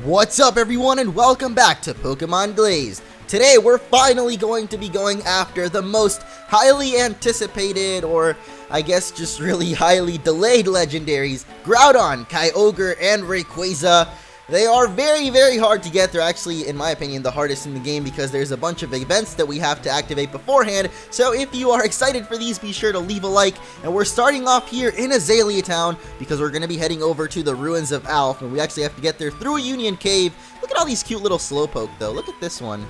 What's up everyone and welcome back to Pokémon Glazed. Today we're finally going to be going after the most highly anticipated, or I guess just really highly delayed legendaries, Groudon, Kyogre, and Rayquaza. They are very hard to get. They're actually, in my opinion, the hardest in the game because there's a bunch of events that we have to activate beforehand. So if you are excited for these, be sure to leave a like. And we're starting off here in Azalea Town because we're going to be heading over to the Ruins of Alph. And we actually have to get there through a Union Cave. Look at all these cute little Slowpoke, though. Look at this one.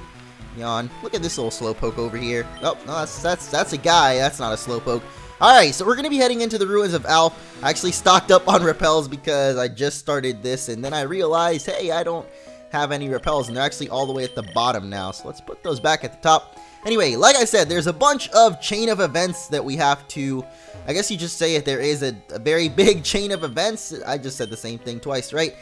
Yawn. Look at this little Slowpoke over here. Oh, no, that's a guy. That's not a Slowpoke. Alright, so we're going to be heading into the Ruins of Alph. I actually stocked up on repels because I just started this, and then I realized, hey, I don't have any repels, and they're actually all the way at the bottom now, so let's put those back at the top. Anyway, like I said, there's a bunch of chain of events that we have to, I guess you just say it, there is a very big chain of events. I just said the same thing twice, right?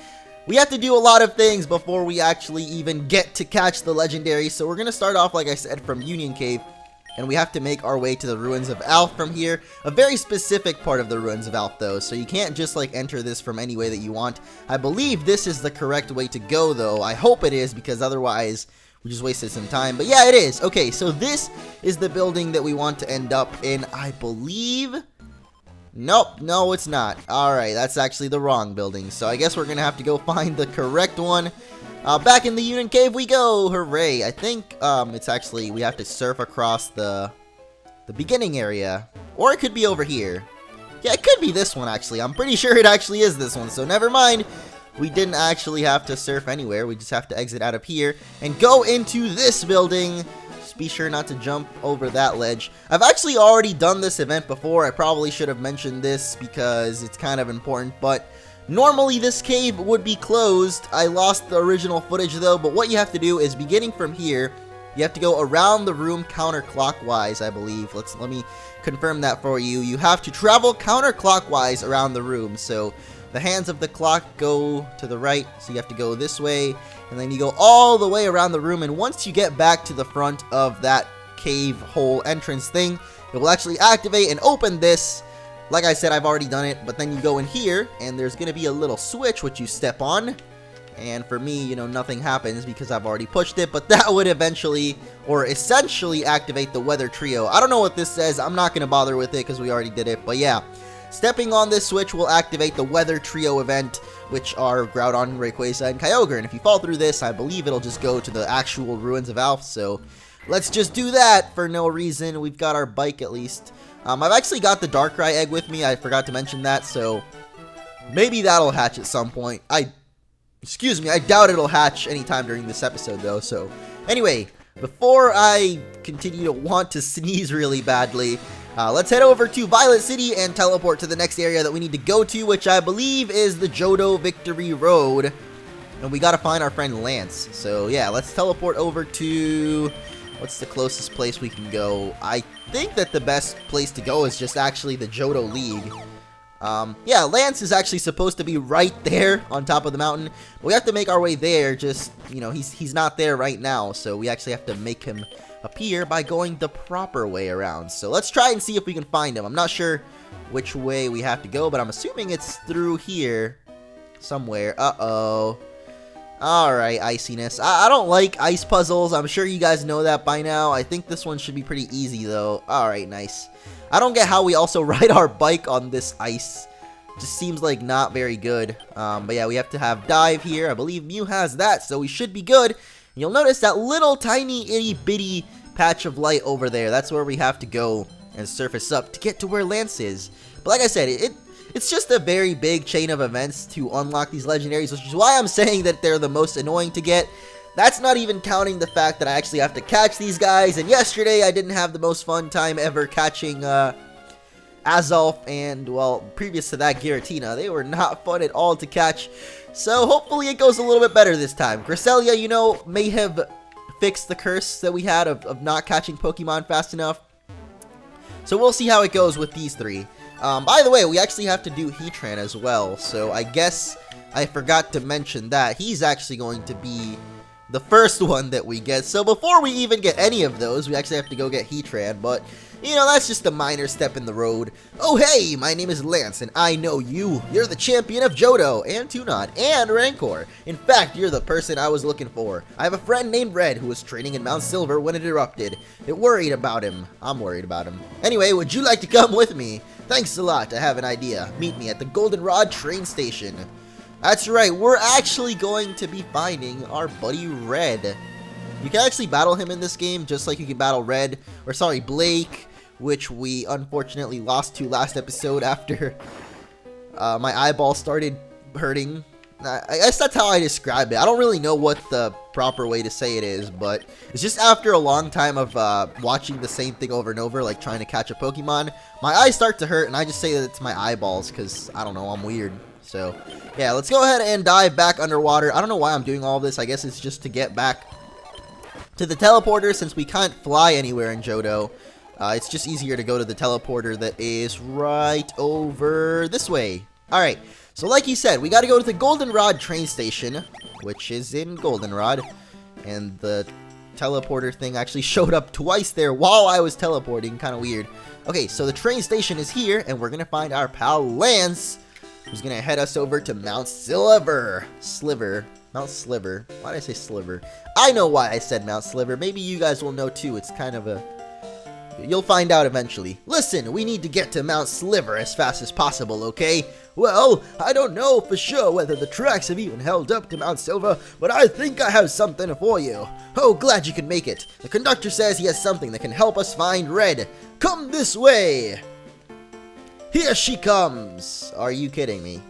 We have to do a lot of things before we actually even get to catch the legendary, so we're going to start off, like I said, from Union Cave. And we have to make our way to the Ruins of Alph from here. A very specific part of the Ruins of Alph, though, so you can't just, like, enter this from any way that you want. I believe this is the correct way to go, though. I hope it is, because otherwise we just wasted some time. But yeah, it is. Okay, so this is the building that we want to end up in, I believe. Nope, no, it's not. Alright, that's actually the wrong building. So I guess we're going to have to go find the correct one. Back in the Union Cave we go! Hooray! I think, it's actually, we have to surf across the beginning area. Or it could be over here. Yeah, it could be this one, actually. I'm pretty sure it actually is this one, so never mind. We didn't actually have to surf anywhere. We just have to exit out of here and go into this building. Just be sure not to jump over that ledge. I've actually already done this event before. I probably should have mentioned this because it's kind of important, but normally this cave would be closed. I lost the original footage though, but what you have to do is beginning from here, you have to go around the room counterclockwise, I believe. Let me confirm that for you. You have to travel counterclockwise around the room. So the hands of the clock go to the right, so you have to go this way, and then you go all the way around the room, and once you get back to the front of that cave hole entrance thing, it will actually activate and open this. Like I said, I've already done it, but then you go in here, and there's going to be a little switch which you step on, and for me, you know, nothing happens because I've already pushed it, but that would eventually, or essentially, activate the Weather Trio. I don't know what this says, I'm not going to bother with it because we already did it, but yeah. Stepping on this switch will activate the Weather Trio event, which are Groudon, Rayquaza, and Kyogre, and if you fall through this, I believe it'll just go to the actual Ruins of Alph, so let's just do that for no reason. We've got our bike at least. I've actually got the Darkrai egg with me. I forgot to mention that, so maybe that'll hatch at some point. Excuse me, I doubt it'll hatch anytime during this episode, though. So, anyway, before I continue to want to sneeze really badly, let's head over to Violet City and teleport to the next area that we need to go to, which I believe is the Johto Victory Road. And we gotta find our friend Lance. So, yeah, let's teleport over to... what's the closest place we can go? I think that the best place to go is just actually the Johto League. Yeah, Lance is actually supposed to be right there on top of the mountain. But we have to make our way there, just, you know, he's not there right now. So we actually have to make him appear by going the proper way around. So let's try and see if we can find him. I'm not sure which way we have to go, but I'm assuming it's through here somewhere. Uh-oh. Alright, iciness. I don't like ice puzzles. I'm sure you guys know that by now. I think this one should be pretty easy, though. Alright, nice. I don't get how we also ride our bike on this ice. Just seems like not very good. But yeah, we have to have dive here. I believe Mew has that, so we should be good. And you'll notice that little tiny itty-bitty patch of light over there. That's where we have to go and surface up to get to where Lance is. But like I said, it's just a very big chain of events to unlock these legendaries, which is why I'm saying that they're the most annoying to get. That's not even counting the fact that I actually have to catch these guys, and yesterday I didn't have the most fun time ever catching Azalf and, well, previous to that, Giratina. They were not fun at all to catch, so hopefully it goes a little bit better this time. Cresselia, you know, may have fixed the curse that we had of not catching Pokemon fast enough, so we'll see how it goes with these three. By the way, we actually have to do Heatran as well, so I guess I forgot to mention that. He's actually going to be the first one that we get. So before we even get any of those, we actually have to go get Heatran, but you know, that's just a minor step in the road. Oh hey, my name is Lance, and I know you. You're the champion of Johto, and Tunod, and Rancor. In fact, you're the person I was looking for. I have a friend named Red who was training in Mount Silver when it erupted. It worried about him. I'm worried about him. Anyway, would you like to come with me? Thanks a lot, I have an idea. Meet me at the Goldenrod train station. That's right, we're actually going to be finding our buddy Red. You can actually battle him in this game, just like you can battle Blake, which we unfortunately lost to last episode after my eyeball started hurting. I guess that's how I describe it. I don't really know what the proper way to say it is, but it's just after a long time of watching the same thing over and over, like trying to catch a Pokemon, my eyes start to hurt, and I just say that it's my eyeballs, because, I don't know, I'm weird. So, yeah, let's go ahead and dive back underwater. I don't know why I'm doing all this. I guess it's just to get back to the teleporter, since we can't fly anywhere in Johto. It's just easier to go to the teleporter that is right over this way. Alright, so like you said, we gotta go to the Goldenrod train station, which is in Goldenrod. And the teleporter thing actually showed up twice there while I was teleporting. Kind of weird. Okay, so the train station is here, and we're gonna find our pal Lance, who's gonna head us over to Mount Silver. Mount Sliver. Why did I say Sliver? I know why I said Mount Sliver. Maybe you guys will know too. It's kind of a... You'll find out eventually. Listen, we need to get to Mount Sliver as fast as possible, okay? Well, I don't know for sure whether the tracks have even held up to Mount Silver, but I think I have something for you. Oh, glad you could make it. The conductor says he has something that can help us find Red. Come this way! Here she comes! Are you kidding me?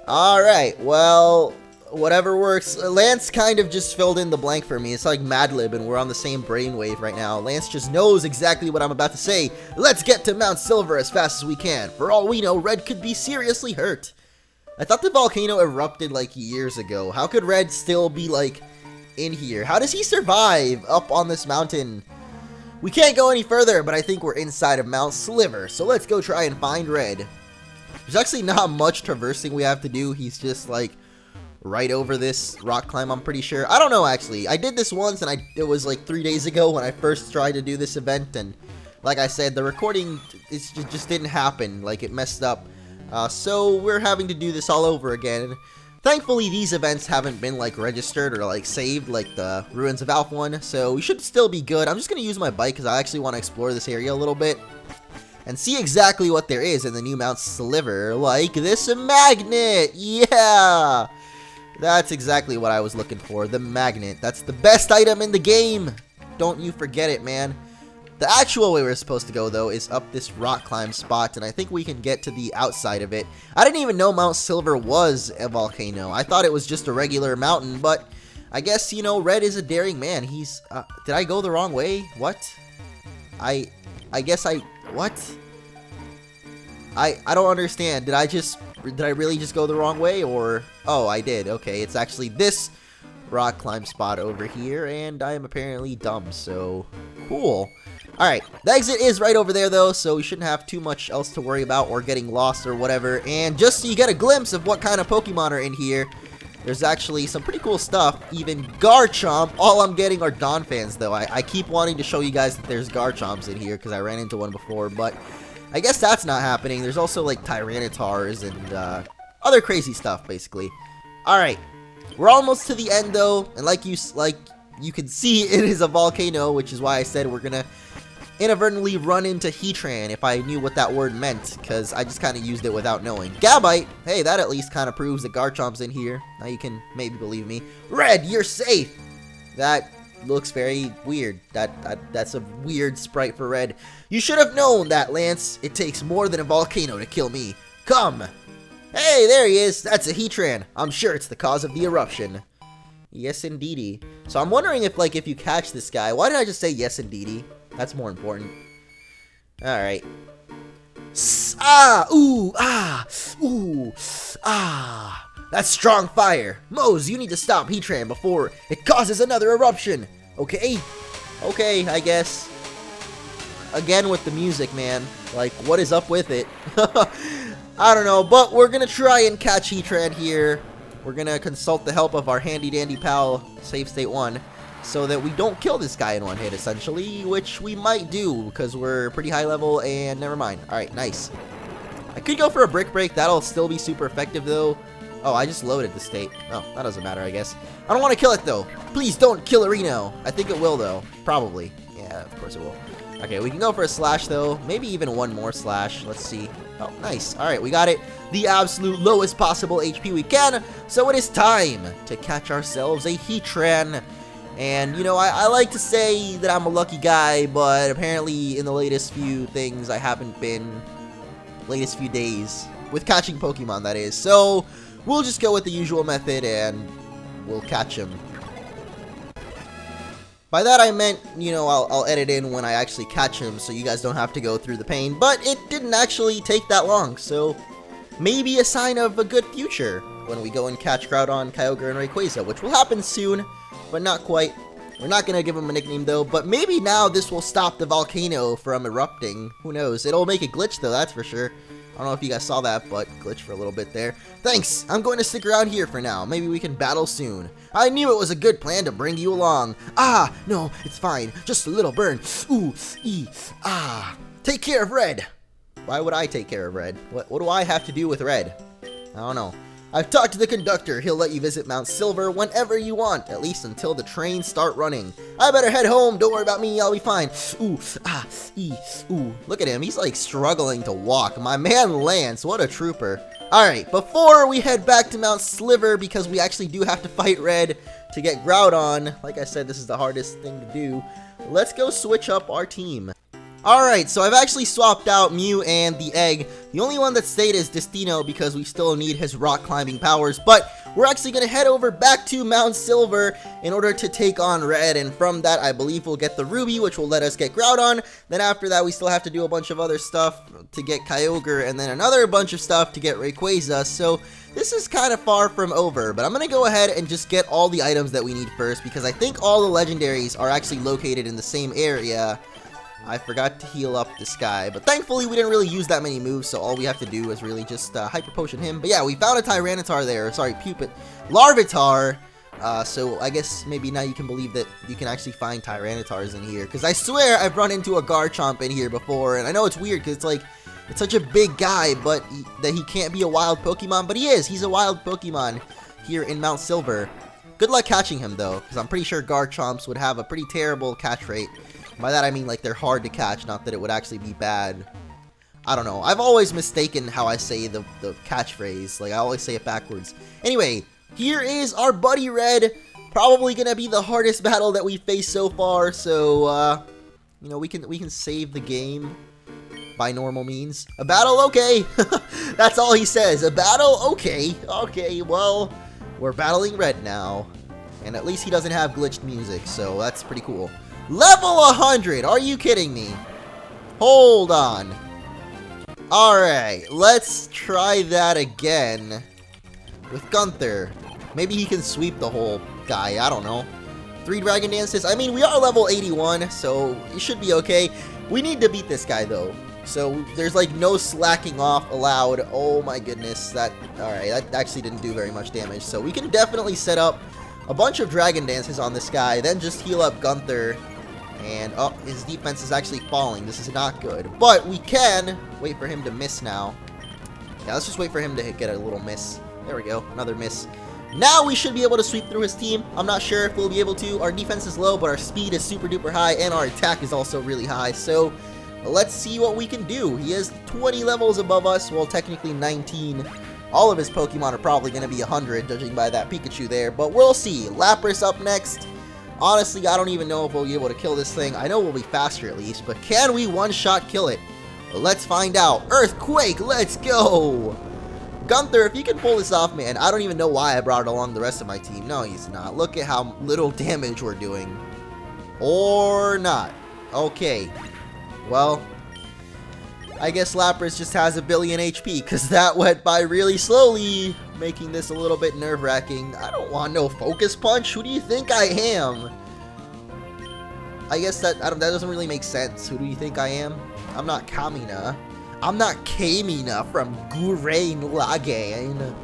Alright, well, whatever works. Lance kind of just filled in the blank for me. It's like Mad Lib, and we're on the same brainwave right now. Lance just knows exactly what I'm about to say. Let's get to Mount Silver as fast as we can. For all we know, Red could be seriously hurt. I thought the volcano erupted like years ago. How could Red still be like in here? How does he survive up on this mountain? We can't go any further, but I think we're inside of Mount Sliver, so let's go try and find Red. There's actually not much traversing we have to do. He's just like right over this rock climb, I'm pretty sure. I don't know, actually. I did this once, and it was like 3 days ago when I first tried to do this event, and like I said, the recording just didn't happen. Like, it messed up. So we're having to do this all over again. Thankfully, these events haven't been, like, registered or, like, saved, like the Ruins of Alph one, so we should still be good. I'm just going to use my bike because I actually want to explore this area a little bit and see exactly what there is in the new Mount Sliver, like this magnet! Yeah! That's exactly what I was looking for, the magnet. That's the best item in the game! Don't you forget it, man. The actual way we're supposed to go, though, is up this rock climb spot, and I think we can get to the outside of it. I didn't even know Mount Silver was a volcano. I thought it was just a regular mountain, but I guess, you know, Red is a daring man. He's, did I go the wrong way? What? I guess what? I don't understand. Did I really just go the wrong way, or? Oh, I did. Okay, it's actually this rock climb spot over here, and I am apparently dumb, so cool. Alright, the exit is right over there, though, so we shouldn't have too much else to worry about or getting lost or whatever. And just so you get a glimpse of what kind of Pokemon are in here, there's actually some pretty cool stuff. Even Garchomp. All I'm getting are Donphans, though. I keep wanting to show you guys that there's Garchomps in here because I ran into one before, but I guess that's not happening. There's also, like, Tyrannitars and other crazy stuff, basically. Alright, we're almost to the end, though, and like you can see, it is a volcano, which is why I said we're gonna inadvertently run into Heatran if I knew what that word meant, because I just kind of used it without knowing. Gabite! Hey, that at least kind of proves that Garchomp's in here. Now you can maybe believe me. Red, you're safe! That looks very weird. That's a weird sprite for Red. You should have known that, Lance. It takes more than a volcano to kill me. Come! Hey, there he is! That's a Heatran. I'm sure it's the cause of the eruption. Yes, indeedy. So I'm wondering if you catch this guy... Why did I just say yes, indeedy? That's more important. Alright. Ah! Ooh! Ah! Ooh! Ah! That's strong fire! Mose, you need to stop Heatran before it causes another eruption! Okay? Okay, I guess. Again with the music, man. Like, what is up with it? I don't know, but we're gonna try and catch Heatran here. we're gonna consult the help of our handy-dandy pal, Save State 1, so that we don't kill this guy in one hit, essentially, which we might do, because we're pretty high level, and never mind. Alright, nice. I could go for a Brick Break, that'll still be super effective, though. Oh, I just loaded the state. Oh, that doesn't matter, I guess. I don't want to kill it, though. Please don't kill Reno. I think it will, though. Probably. Yeah, of course it will. Okay, we can go for a slash, though. Maybe even one more slash. Let's see. Oh, nice. Alright, we got it. The absolute lowest possible HP we can. So it is time to catch ourselves a Heatran. And, you know, I like to say that I'm a lucky guy, but apparently in the latest few things, I haven't been... latest few days. With catching Pokemon, that is. So, we'll just go with the usual method, and we'll catch him. By that I meant, you know, I'll edit in when I actually catch him so you guys don't have to go through the pain, but it didn't actually take that long, so maybe a sign of a good future when we go and catch Groudon, Kyogre, and Rayquaza, which will happen soon, but not quite. We're not going to give him a nickname though, but maybe now this will stop the volcano from erupting. Who knows? It'll make it glitch though, that's for sure. I don't know if you guys saw that, but glitch for a little bit there. Thanks! I'm going to stick around here for now. Maybe we can battle soon. I knew it was a good plan to bring you along. Ah! No, it's fine. Just a little burn. Ooh! Ee! Ah! Take care of Red! Why would I take care of Red? What do I have to do with Red? I don't know. I've talked to the conductor. He'll let you visit Mount Silver whenever you want, at least until the trains start running. I better head home. Don't worry about me. I'll be fine. Ooh, ah, ee, ooh. Look at him. He's like struggling to walk. My man Lance, what a trooper. Alright, before we head back to Mount Sliver, because we actually do have to fight Red to get Groudon, like I said, this is the hardest thing to do, let's go switch up our team. Alright, so I've actually swapped out Mew and the egg. The only one that stayed is Destino because we still need his rock climbing powers, but we're actually going to head over back to Mount Silver in order to take on Red, and from that I believe we'll get the Ruby, which will let us get Groudon. Then after that we still have to do a bunch of other stuff to get Kyogre, and then another bunch of stuff to get Rayquaza, so this is kind of far from over, but I'm going to go ahead and just get all the items that we need first, because I think all the legendaries are actually located in the same area. I forgot to heal up this guy, but thankfully we didn't really use that many moves, so all we have to do is really just Hyper Potion him. But yeah, we found a Tyranitar there, sorry, Larvitar, so I guess maybe now you can believe that you can actually find Tyranitars in here, because I swear I've run into a Garchomp in here before, and I know it's weird, because it's like, it's such a big guy, but that he can't be a wild Pokemon, but he is, he's a wild Pokemon here in Mount Silver. Good luck catching him though, because I'm pretty sure Garchomps would have a pretty terrible catch rate. By that I mean like they're hard to catch, not that it would actually be bad. I don't know. I've always mistaken how I say the catchphrase. Like I always say it backwards. Anyway, here is our buddy Red. Probably gonna be the hardest battle that we've faced so far. So you know, we can save the game by normal means. A battle, okay. That's all he says. A battle, okay. Okay, well, we're battling Red now, and at least he doesn't have glitched music, so that's pretty cool. Level 100! Are you kidding me? Hold on. Alright, let's try that again with Gunther. Maybe he can sweep the whole guy, I don't know. 3 Dragon Dances. I mean, we are level 81, so it should be okay. We need to beat this guy, though. So there's like no slacking off allowed. Oh my goodness. Alright, that actually didn't do very much damage. So we can definitely set up a bunch of Dragon Dances on this guy, then just heal up Gunther. And, oh, his defense is actually falling. This is not good. But we can wait for him to miss now. Yeah, let's just wait for him to get a little miss. There we go. Another miss. Now we should be able to sweep through his team. I'm not sure if we'll be able to. Our defense is low, but our speed is super duper high, and our attack is also really high. So, let's see what we can do. He is 20 levels above us. Well, technically 19. All of his Pokemon are probably going to be 100, judging by that Pikachu there. But we'll see. Lapras up next. Honestly, I don't even know if we'll be able to kill this thing. I know we'll be faster at least, but can we one-shot kill it? Well, let's find out. Earthquake, let's go! Gunther, if you can pull this off, man, I don't even know why I brought along the rest of my team. No, he's not. Look at how little damage we're doing. Or not. Okay. Well, I guess Lapras just has a billion HP, because that went by really slowly, making this a little bit nerve-wracking. I don't want no Focus Punch. Who do you think I am? I guess that doesn't really make sense. Who do you think I am? I'm not Kamina. I'm not Kamina from Gurren Lagann.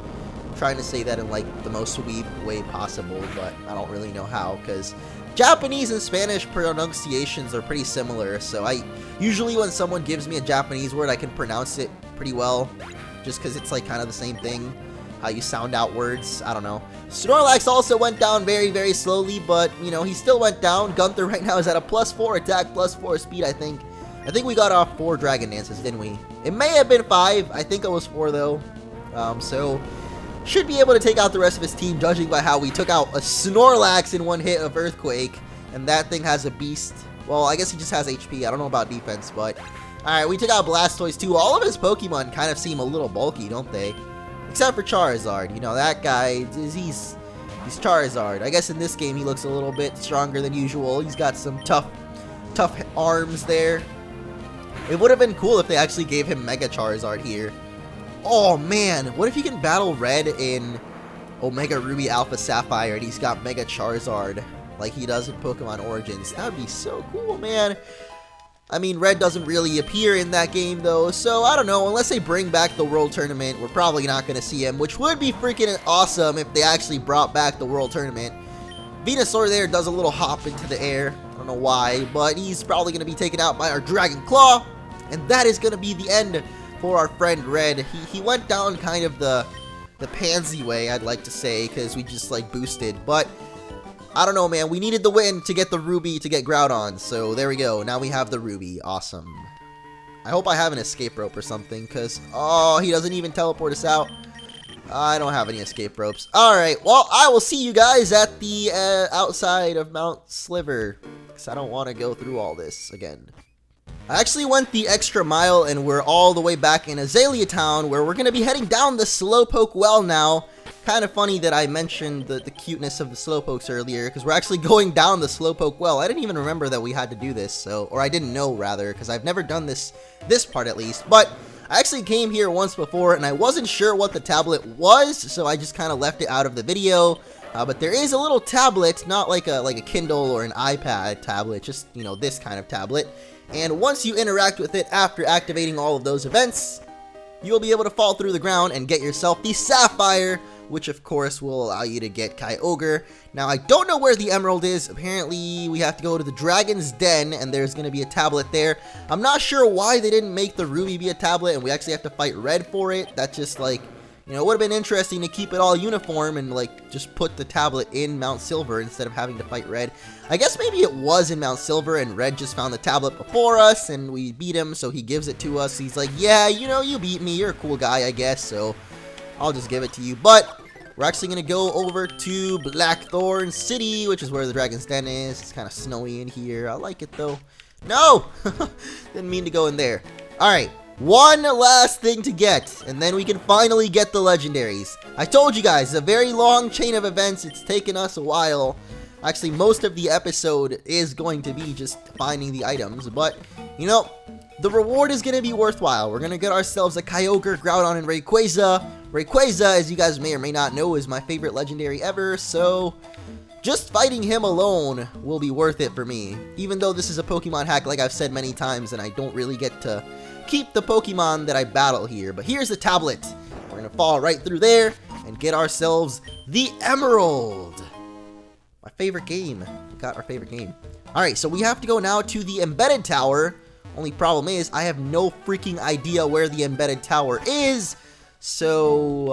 trying to say that in like the most weeb way possible, but I don't really know how, because Japanese and Spanish pronunciations are pretty similar, so I usually when someone gives me a Japanese word, I can pronounce it pretty well, just because it's like kind of the same thing, how you sound out words. I don't know. Snorlax also went down very, very slowly, but, you know, he still went down. Gunther right now is at a +4 attack, +4 speed, I think. I think we got off 4 Dragon Dances, didn't we? It may have been 5. I think it was 4, though. So, should be able to take out the rest of his team, judging by how we took out a Snorlax in one hit of Earthquake. And that thing has a beast. Well, I guess he just has HP. I don't know about defense, but... Alright, we took out Blastoise, too. All of his Pokemon kind of seem a little bulky, don't they? Except for Charizard. You know, that guy, he's Charizard. I guess in this game he looks a little bit stronger than usual. He's got some tough arms there. It would have been cool if they actually gave him Mega Charizard here. Oh man, what if you can battle Red in Omega Ruby Alpha Sapphire and he's got Mega Charizard like he does in Pokemon Origins? That would be so cool, man. I mean, Red doesn't really appear in that game, though, so I don't know. Unless they bring back the World Tournament, we're probably not going to see him, which would be freaking awesome if they actually brought back the World Tournament. Venusaur there does a little hop into the air. I don't know why, but he's probably going to be taken out by our Dragon Claw, and that is going to be the end for our friend Red. He went down kind of the pansy way, I'd like to say, because we just, like, boosted, but... I don't know, man. We needed the win to get the Ruby to get Groudon, so there we go. Now we have the Ruby. Awesome. I hope I have an escape rope or something, because... Oh, he doesn't even teleport us out. I don't have any escape ropes. Alright, well, I will see you guys at the outside of Mount Sliver, because I don't want to go through all this again. I actually went the extra mile, and we're all the way back in Azalea Town, where we're going to be heading down the Slowpoke Well now. Kind of funny that I mentioned the cuteness of the Slowpokes earlier, because we're actually going down the Slowpoke Well. I didn't even remember that we had to do this, so, or I didn't know, rather, because I've never done this part at least, but I actually came here once before, and I wasn't sure what the tablet was, so I just kind of left it out of the video, but there is a little tablet, not like a Kindle or an iPad tablet, just, you know, this kind of tablet, and once you interact with it after activating all of those events, you'll be able to fall through the ground and get yourself the Sapphire, which of course will allow you to get Kyogre. Now, I don't know where the Emerald is. Apparently, we have to go to the Dragon's Den, and there's going to be a tablet there. I'm not sure why they didn't make the Ruby be a tablet, and we actually have to fight Red for it. That's just like, you know, it would have been interesting to keep it all uniform and, like, just put the tablet in Mount Silver instead of having to fight Red. I guess maybe it was in Mount Silver, and Red just found the tablet before us, and we beat him, so he gives it to us. He's like, yeah, you know, you beat me. You're a cool guy, I guess, so I'll just give it to you. But we're actually going to go over to Blackthorn City, which is where the Dragon's Den is. It's kind of snowy in here. I like it, though. No! Didn't mean to go in there. Alright, one last thing to get, and then we can finally get the legendaries. I told you guys, a very long chain of events. It's taken us a while. Actually, most of the episode is going to be just finding the items, but, you know, the reward is going to be worthwhile. We're going to get ourselves a Kyogre, Groudon, and Rayquaza. Rayquaza, as you guys may or may not know, is my favorite legendary ever, so just fighting him alone will be worth it for me. Even though this is a Pokemon hack, like I've said many times, and I don't really get to keep the Pokemon that I battle here. But here's the tablet. We're going to fall right through there and get ourselves the Emerald. My favorite game. We got our favorite game. Alright, so we have to go now to the Embedded Tower. Only problem is, I have no freaking idea where the Embedded Tower is. So,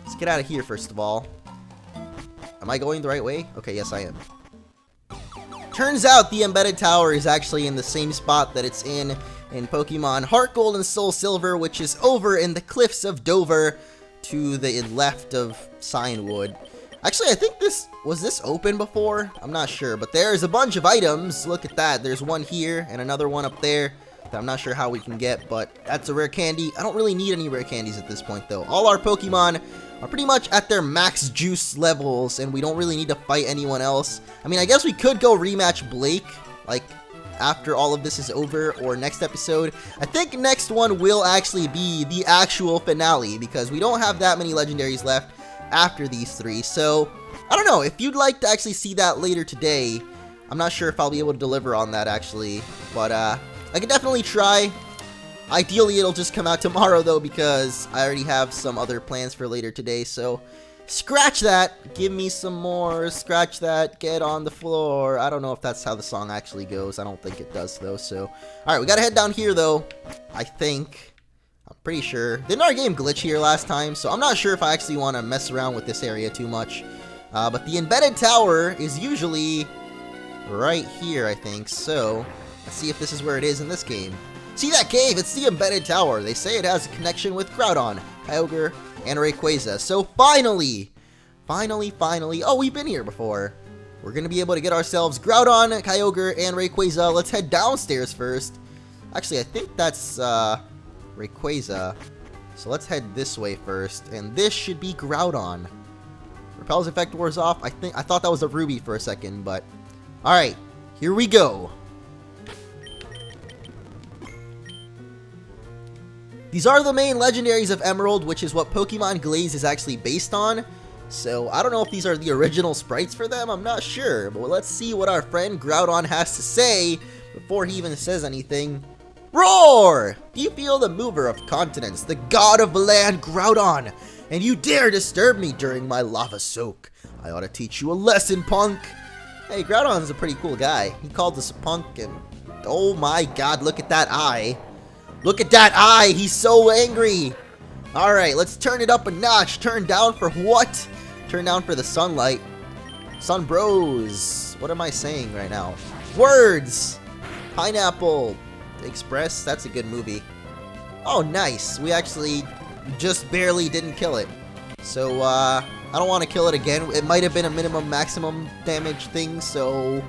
let's get out of here first of all. Am I going the right way? Okay, yes I am. Turns out the Embedded Tower is actually in the same spot that it's in Pokemon Heart Gold and Soul Silver, which is over in the Cliffs of Dover to the left of Cianwood. Actually, I think was this open before? I'm not sure, but there's a bunch of items. Look at that. There's one here and another one up there that I'm not sure how we can get, but that's a rare candy. I don't really need any rare candies at this point, though. All our Pokemon are pretty much at their max juice levels, and we don't really need to fight anyone else. I mean, I guess we could go rematch Blake, like, after all of this is over, or next episode. I think next one will actually be the actual finale, because we don't have that many legendaries left after these three. So I don't know, if you'd like to actually see that later today, I'm not sure if I'll be able to deliver on that actually, but I could definitely try. Ideally, it'll just come out tomorrow, though, because I already have some other plans for later today, so scratch that. Give me some more. Scratch that. Get on the floor. I don't know if that's how the song actually goes. I don't think it does, though, so. Alright, we gotta head down here, though. I think. I'm pretty sure. Didn't our game glitch here last time? So I'm not sure if I actually want to mess around with this area too much. But the embedded tower is usually right here, I think. So let's see if this is where it is in this game. See that cave? It's the embedded tower. They say it has a connection with Groudon, Kyogre, and Rayquaza. So finally, oh, we've been here before. We're going to be able to get ourselves Groudon, Kyogre, and Rayquaza. Let's head downstairs first. Actually, I think that's Rayquaza. So let's head this way first. And this should be Groudon. Repel's effect wears off. I thought that was a ruby for a second, but alright, here we go. These are the main legendaries of Emerald, which is what Pokemon Glazed is actually based on. So I don't know if these are the original sprites for them, I'm not sure. But let's see what our friend Groudon has to say before he even says anything. Roar! Do you feel the mover of continents, the god of land, Groudon? And you dare disturb me during my lava soak? I ought to teach you a lesson, punk. Hey, Groudon's a pretty cool guy. He called us a punk and... oh my god, look at that eye. Look at that eye! He's so angry! Alright, let's turn it up a notch. Turn down for what? Turn down for the sunlight. Sun bros. What am I saying right now? Words! Pineapple Express, that's a good movie. Oh, nice. We actually just barely didn't kill it. So, I don't want to kill it again. It might have been a minimum maximum damage thing, so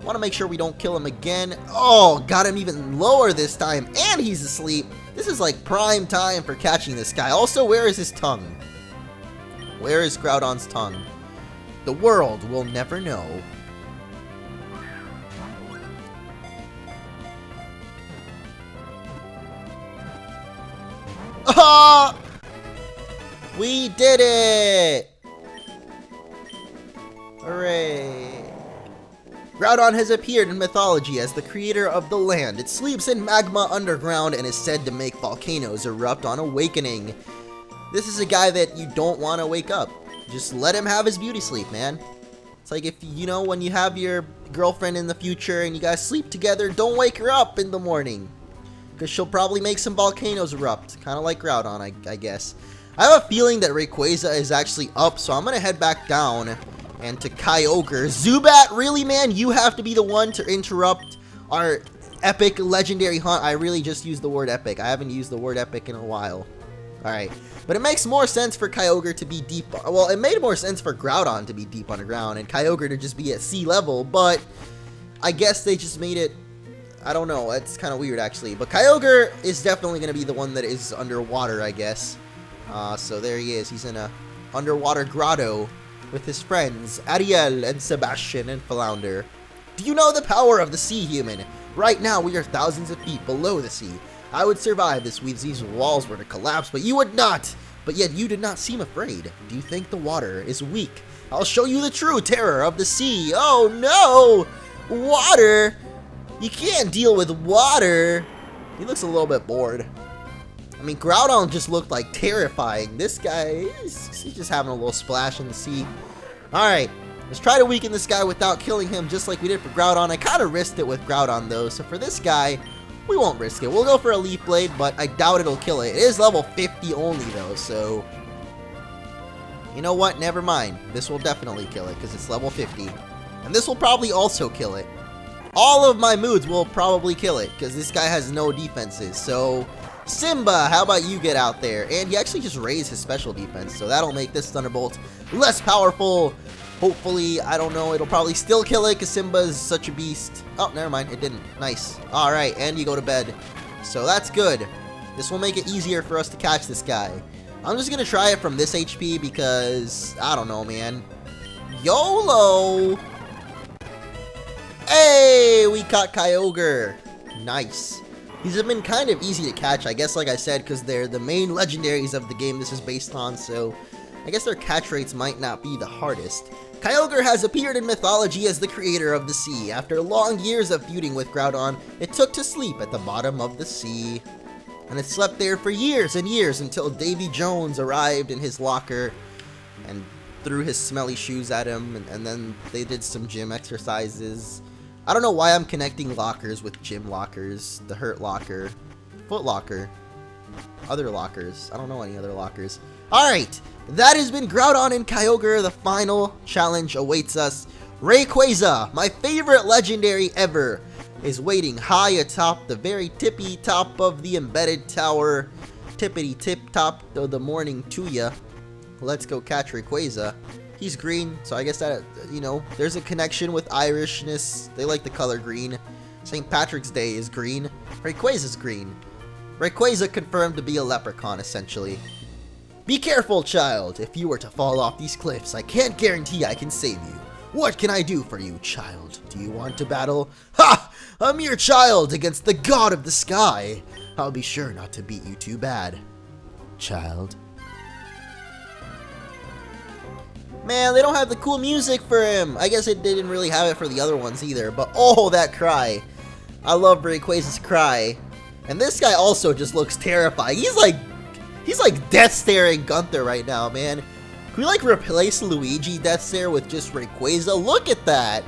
I want to make sure we don't kill him again. Oh, got him even lower this time, and he's asleep. This is like prime time for catching this guy. Also, where is his tongue? Where is Groudon's tongue? The world will never know. Ah! We did it! Hooray! Groudon has appeared in mythology as the creator of the land. It sleeps in magma underground and is said to make volcanoes erupt on awakening. This is a guy that you don't want to wake up. Just let him have his beauty sleep, man. It's like if, you know, when you have your girlfriend in the future and you guys sleep together, don't wake her up in the morning. Because she'll probably make some volcanoes erupt. Kind of like Groudon, I guess. I have a feeling that Rayquaza is actually up, so I'm going to head back down and to Kyogre. Zubat, really, man? You have to be the one to interrupt our epic legendary hunt. I really just used the word epic. I haven't used the word epic in a while. Alright. But it makes more sense for Kyogre to be deep... well, it made more sense for Groudon to be deep underground and Kyogre to just be at sea level, but I guess they just made it... I don't know. It's kind of weird, actually. But Kyogre is definitely going to be the one that is underwater, I guess. So there he is. He's in a underwater grotto with his friends, Ariel and Sebastian and Flounder. Do you know the power of the sea, human? Right now, we are thousands of feet below the sea. I would survive if these walls were to collapse, but you would not. But yet you did not seem afraid. Do you think the water is weak? I'll show you the true terror of the sea. Oh, no! Water? You can't deal with water. He looks a little bit bored. I mean, Groudon just looked like terrifying. This guy, he's just having a little splash in the sea. Alright, let's try to weaken this guy without killing him just like we did for Groudon. I kind of risked it with Groudon though, so for this guy, we won't risk it. We'll go for a Leaf Blade, but I doubt it'll kill it. It is level 50 only though, so... you know what? Never mind. This will definitely kill it because it's level 50. And this will probably also kill it. All of my moods will probably kill it because this guy has no defenses, so... Simba, how about you get out there? And he actually just raised his special defense, so that'll make this Thunderbolt less powerful. Hopefully, I don't know, it'll probably still kill it because Simba is such a beast. Oh, never mind, it didn't. Nice. Alright, and you go to bed. So that's good. This will make it easier for us to catch this guy. I'm just going to try it from this HP because, I don't know, man. YOLO! Hey, we caught Kyogre. Nice. These have been kind of easy to catch, I guess, like I said, because they're the main legendaries of the game this is based on, so I guess their catch rates might not be the hardest. Kyogre has appeared in mythology as the creator of the sea. After long years of feuding with Groudon, it took to sleep at the bottom of the sea. And it slept there for years and years until Davy Jones arrived in his locker and threw his smelly shoes at him, and then they did some gym exercises. I don't know why I'm connecting lockers with gym lockers. The Hurt Locker, Foot Locker, other lockers. I don't know any other lockers. Alright, that has been Groudon and Kyogre. The final challenge awaits us. Rayquaza, my favorite legendary ever, is waiting high atop the very tippy top of the embedded tower. Tippity tip top of the morning to ya. Let's go catch Rayquaza. He's green, so I guess that, you know, there's a connection with Irishness. They like the color green. St. Patrick's Day is green. Rayquaza's green. Rayquaza confirmed to be a leprechaun, essentially. Be careful, child. If you were to fall off these cliffs, I can't guarantee I can save you. What can I do for you, child? Do you want to battle? Ha! A mere child against the god of the sky. I'll be sure not to beat you too bad, child. Man, they don't have the cool music for him. I guess they didn't really have it for the other ones either, but oh, that cry. I love Rayquaza's cry. And this guy also just looks terrifying. He's like death staring Gunther right now, man. Can we like replace Luigi death stare with just Rayquaza? Look at that.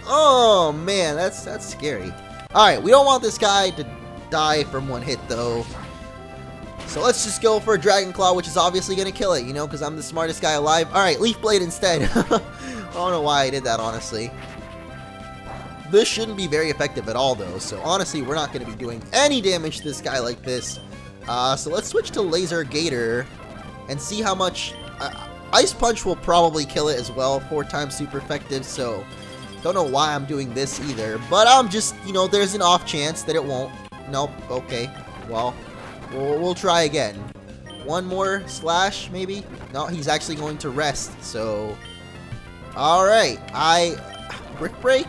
Oh man, that's scary. Alright, we don't want this guy to die from one hit though. So let's just go for a Dragon Claw, which is obviously going to kill it, you know, because I'm the smartest guy alive. Alright, Leaf Blade instead. I don't know why I did that, honestly. This shouldn't be very effective at all, though. So honestly, we're not going to be doing any damage to this guy like this. So let's switch to Laser Gator and see how much... Ice Punch will probably kill it as well. 4 times super effective, so... Don't know why I'm doing this either. But I'm just, you know, there's an off chance that it won't. Nope, okay. Well... We'll try again. One more slash, maybe? No, he's actually going to rest, so... Alright, Brick Break?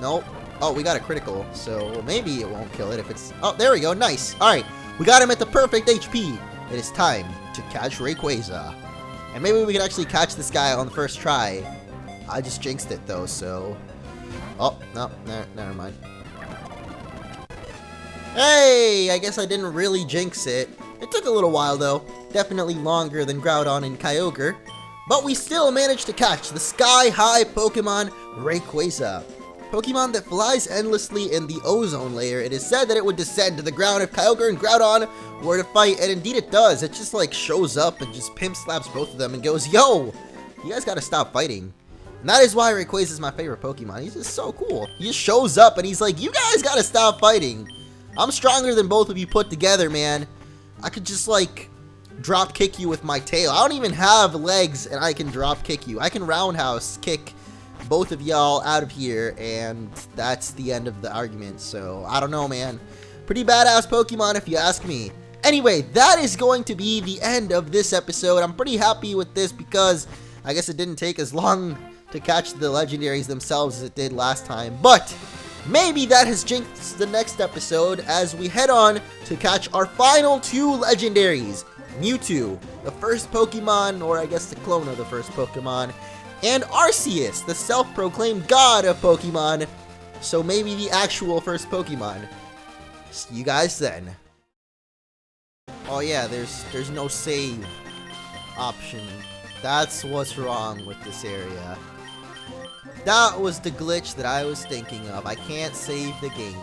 Nope. Oh, we got a critical, so maybe it won't kill it if it's... Oh, there we go, nice. Alright, we got him at the perfect HP. It is time to catch Rayquaza. And maybe we can actually catch this guy on the first try. I just jinxed it, though, so... Oh, no, never mind. Hey, I guess I didn't really jinx it. It took a little while though, definitely longer than Groudon and Kyogre, but we still managed to catch the sky-high Pokemon Rayquaza. Pokemon that flies endlessly in the ozone layer. It is said that it would descend to the ground if Kyogre and Groudon were to fight, and indeed it does. It just like shows up and just pimp slaps both of them and goes, yo, you guys gotta stop fighting. And that is why Rayquaza is my favorite Pokemon. He's just so cool. He just shows up and he's like, you guys gotta stop fighting. I'm stronger than both of you put together, man. I could just, like, drop kick you with my tail. I don't even have legs, and I can drop kick you. I can roundhouse kick both of y'all out of here, and that's the end of the argument. So, I don't know, man. Pretty badass Pokemon, if you ask me. Anyway, that is going to be the end of this episode. I'm pretty happy with this because I guess it didn't take as long to catch the legendaries themselves as it did last time. But... maybe that has jinxed the next episode as we head on to catch our final 2 legendaries. Mewtwo, the first Pokemon, or I guess the clone of the first Pokemon, and Arceus, the self-proclaimed god of Pokemon, so maybe the actual first Pokemon. See you guys then. Oh yeah, there's no save option. That's what's wrong with this area. That was the glitch that I was thinking of. I can't save the game.